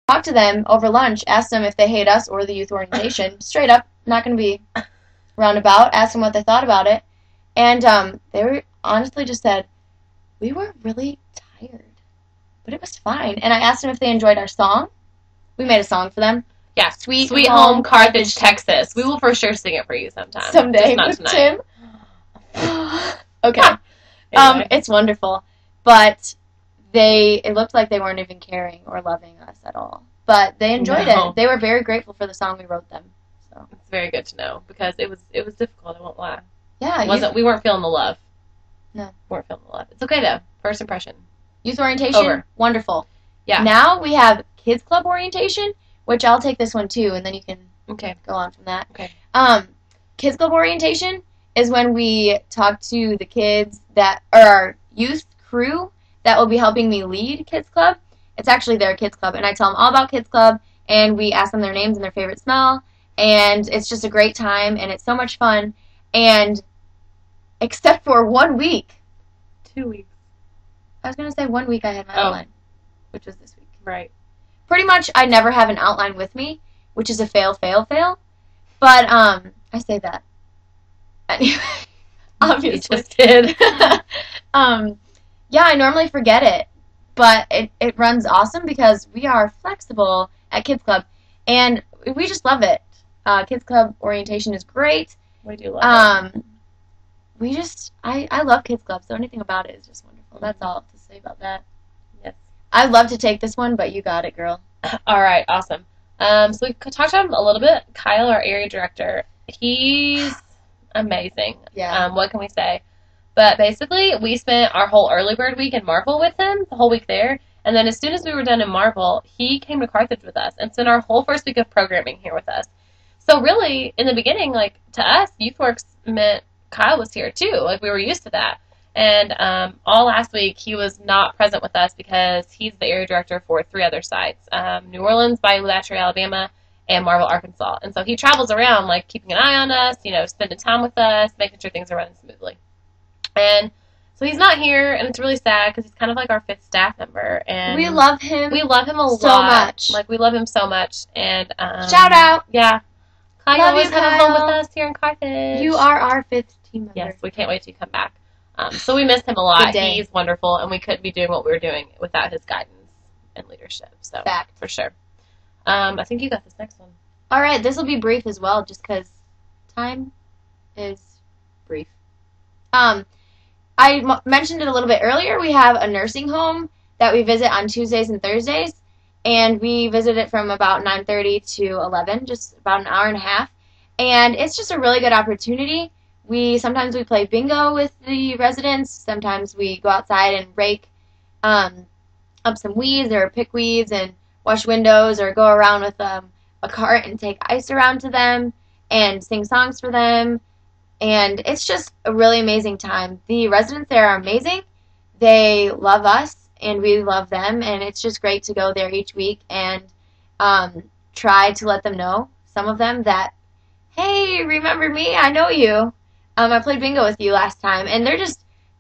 talked to them over lunch, asked them if they hate us or the youth orientation. Straight up, not going to be roundabout. Asked them what they thought about it. And they were honestly just said, we were really tired, but it was fine. And I asked them if they enjoyed our song. We made a song for them. Yeah, Sweet Home, Carthage, Texas. We will for sure sing it for you sometime. Someday just not with tonight. Tim. Okay. Anyway. It's wonderful. But it looked like they weren't even caring or loving us at all. But they enjoyed it. They were very grateful for the song we wrote them. So it's very good to know because it was difficult, I won't lie. Yeah. We weren't feeling the love. No. We weren't feeling the love. It's okay though. First impression. Youth orientation, over. Wonderful. Yeah. Now we have kids club orientation, which I'll take this one too, and then you can go on from that. Okay. Kids club orientation is when we talk to the kids that are our youth crew that will be helping me lead kids club. It's actually their kids club, and I tell them all about kids club, and we ask them their names and their favorite smell, and it's just a great time, and it's so much fun. And except for 1 week. 2 weeks. I was going to say 1 week I had my outline, which was this week. Right. Pretty much I never have an outline with me, which is a fail. But I say that. Anyway, obviously. You just did. Yeah, I normally forget it, but it runs awesome because we are flexible at Kids Club, and we just love it. Kids Club orientation is great. We do love it. I love Kids Club, so anything about it is just wonderful. That's all to say about that. Yes. I'd love to take this one, but you got it, girl. All right, awesome. So we talked to him a little bit. Kyle, our area director, he's amazing. Yeah. What can we say? But basically, we spent our whole early bird week in Marvel with him, the whole week there. And then as soon as we were done in Marvel, he came to Carthage with us and spent our whole first week of programming here with us. So really, in the beginning, like, to us, YouthWorks meant Kyle was here too. Like, we were used to that. And all last week, he was not present with us because he's the area director for 3 other sites. New Orleans, Bayou Lachery, Alabama, and Marvel, Arkansas. And so he travels around, like, keeping an eye on us, spending time with us, making sure things are running smoothly. And so he's not here, and it's really sad because he's kind of like our 5th staff member. And we love him. We love him a lot. So much. Like, we love him so much. And shout out. Yeah. Kyle Love always you, have a Kyle. home with us here in Carthage. You are our 5th team member. Yes, we can't wait till you come back. So we miss him a lot. Good day. He's wonderful, and we couldn't be doing what we were doing without his guidance and leadership. So Fact. For sure. I think you got this next one. All right, this will be brief as well, just because time is brief. I mentioned it a little bit earlier. We have a nursing home that we visit on Tuesdays and Thursdays, and we visit it from about 9:30 to 11, just about an hour and a half. And it's just a really good opportunity. Sometimes we play bingo with the residents. Sometimes we go outside and rake up some weeds or pick weeds and wash windows or go around with a cart and take ice around to them and sing songs for them. And it's just a really amazing time. The residents there are amazing. They love us, and we love them. And it's just great to go there each week and try to let them know, some of them, that, hey, remember me? I know you. I played bingo with you last time. And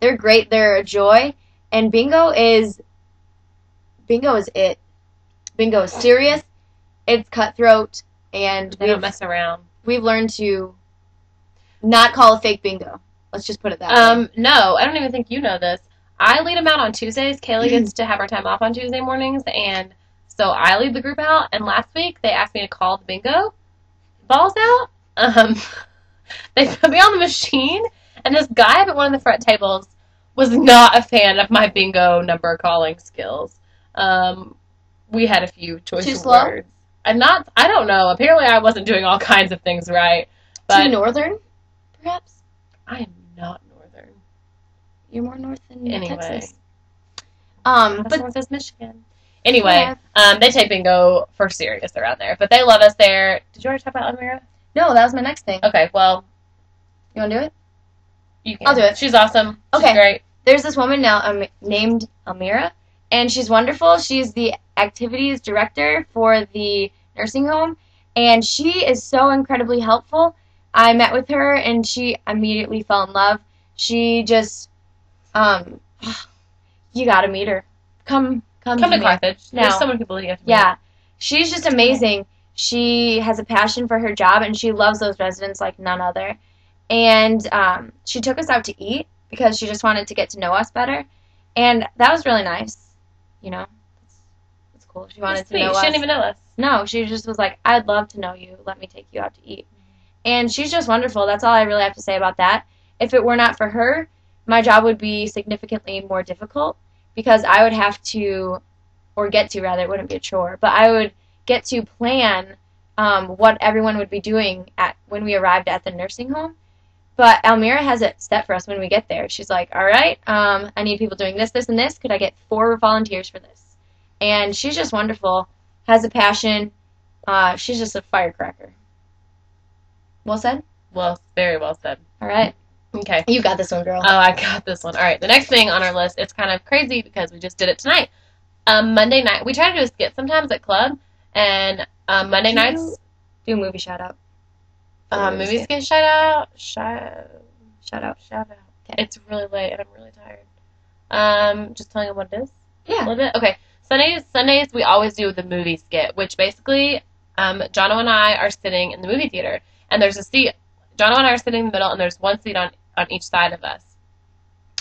they're great. They're a joy. And bingo is it. Bingo is serious. It's cutthroat. And They don't mess around. We've learned to not call a fake bingo. Let's just put it that way. No, I don't even think you know this. I lead them out on Tuesdays. Kaylee gets to have her time off on Tuesday mornings, and so I lead the group out. And last week they asked me to call the bingo balls out. They put me on the machine, and this guy up at one of the front tables was not a fan of my bingo number calling skills. We had a few choice Too slow? words. I don't know. Apparently I wasn't doing all kinds of things right. But Too northern, perhaps? I am not northern. You're more north than Anyway. Texas. But But north is Michigan. Anyway, they take bingo for serious around there. But they love us there. Did you already talk about Amira? no, that was my next thing. Okay, well, You want to do it? you can. I'll do it. She's awesome. She's Okay. great. There's this woman now named Amira, and she's wonderful. She's the activities director for the nursing home, and she is so incredibly helpful. I met with her, and she immediately fell in love. She just, you gotta meet her. Come Come to me. Carthage. No. There's so many people you have to meet. Yeah, she's just amazing. She has a passion for her job, and she loves those residents like none other. And she took us out to eat because she just wanted to get to know us better, and that was really nice. You know, it's cool. She wanted to know us. She didn't even know us. No, she just was like, I'd love to know you. Let me take you out to eat. And she's just wonderful. That's all I really have to say about that. If it were not for her, my job would be significantly more difficult because I would have to, or get to rather, it wouldn't be a chore, but I would get to plan what everyone would be doing when we arrived at the nursing home. But Almira has it set for us when we get there. She's like, all right, I need people doing this, this, and this. Could I get 4 volunteers for this? And she's just wonderful, has a passion. She's just a firecracker. Well said? Well, very well said. All right. Okay. You got this one, girl. Oh, I got this one. All right. The next thing on our list, it's kind of crazy because we just did it tonight. Monday night, we try to do a skit sometimes at club, and Monday nights. Do a movie shout out. Movie skit shout out. Shout out. Okay. It's really late and I'm really tired. Just telling them what it is. Yeah. A little bit. Okay. Sundays we always do the movie skit, which basically, Jono and I are sitting in the movie theater, and there's a seat. Jono and I are sitting in the middle, and there's one seat on each side of us.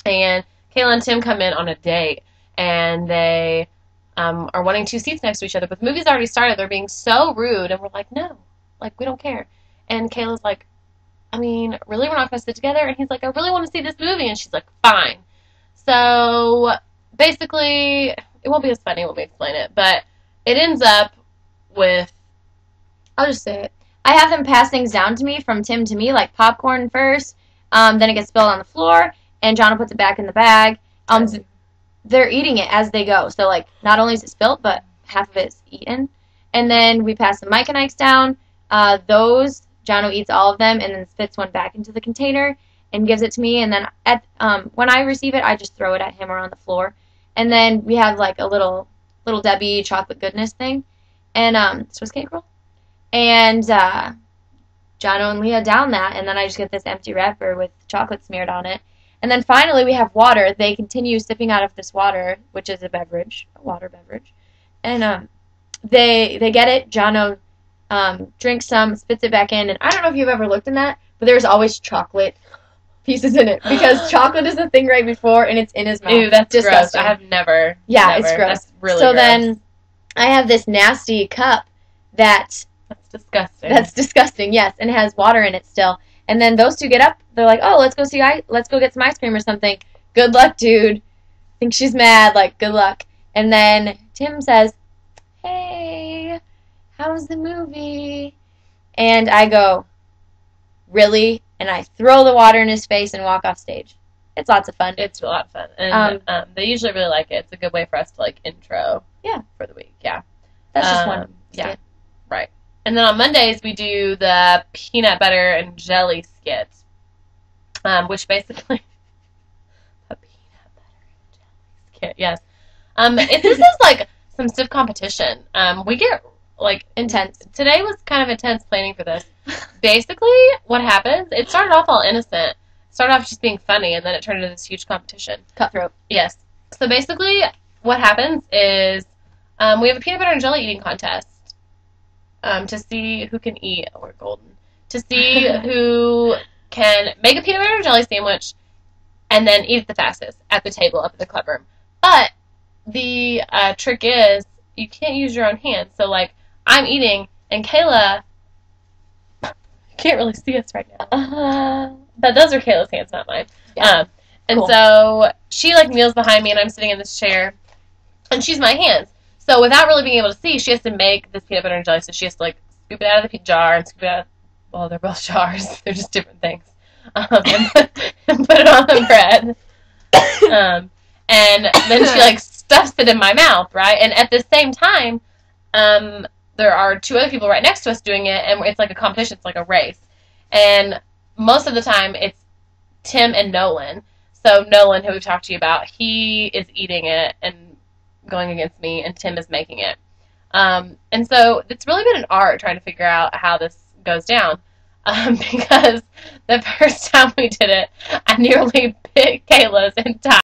And Kayla and Tim come in on a date, and they are wanting 2 seats next to each other, but the movie's already started. They're being so rude, and we're like, no, like, we don't care. And Kayla's like, I mean, really, we're not going to sit together? And he's like, I really want to see this movie. And she's like, fine. So, basically, it won't be as funny when we explain it, but it ends up with... I'll just say it. I have them pass things down to me, from Tim to me, like popcorn first, then it gets spilled on the floor, and Jonna puts it back in the bag. They're eating it as they go, so, like, not only is it spilled, but half of it's eaten. And then we pass the Mike and Ike's down. Those, Jono eats all of them, and then spits one back into the container and gives it to me, and then when I receive it, I just throw it at him or on the floor. And then we have, like, a little Debbie chocolate goodness thing, and Swiss cake roll. And Jono and Leah down that, and then I just get this empty wrapper with chocolate smeared on it. And then finally we have water. They continue sipping out of this water, which is a water beverage. And they get it. Jono drinks some, spits it back in, and I don't know if you've ever looked in that, but there's always chocolate pieces in it because chocolate is the thing right before, and it's in his mouth. Ew, that's disgusting. Gross. I have never. Yeah, never. it's gross. That's really so gross. then I have this nasty cup that's disgusting. That's disgusting, yes, and it has water in it still. And then those two get up. They're like, "Oh, let's go get some ice cream or something." Good luck, dude. I think she's mad. Like, good luck. And then Tim says, "Hey, how was the movie?" And I go, "Really?" And I throw the water in his face and walk off stage. It's lots of fun. It's a lot of fun, and they usually really like it. It's a good way for us to like intro. Yeah. For the week. Yeah. That's just one. Yeah. Right. And then on Mondays, we do the peanut butter and jelly skit, which basically... a peanut butter and jelly skit, yes. This is, like, some stiff competition. We get, like... Intense. Today was kind of intense planning for this. Basically, what happens, it started off all innocent. It started off just being funny, and then it turned into this huge competition. Cutthroat. Yes. So basically, what happens is we have a peanut butter and jelly eating contest. To see who can eat, we're golden, to see who can make a peanut butter and jelly sandwich and then eat it the fastest at the table up in the club room. But the trick is you can't use your own hands. So, like, I'm eating, and Kayla, you can't really see us right now. But those are Kayla's hands, not mine. Yeah. And cool. So she, like, kneels behind me, and I'm sitting in this chair, and she's my hands. So without really being able to see, she has to make this peanut butter and jelly. So she has to, like, scoop it out of the jar and scoop it out. Well, they're both jars. They're just different things. And put it on the bread. And then she, like, stuffs it in my mouth, right? And at the same time, there are 2 other people right next to us doing it, and it's like a competition. It's like a race. And most of the time, it's Tim and Nolan. So Nolan, who we've talked to you about, he is eating it and going against me, and Tim is making it. And so it's really been an art trying to figure out how this goes down. Because the first time we did it, I nearly bit Kayla's entire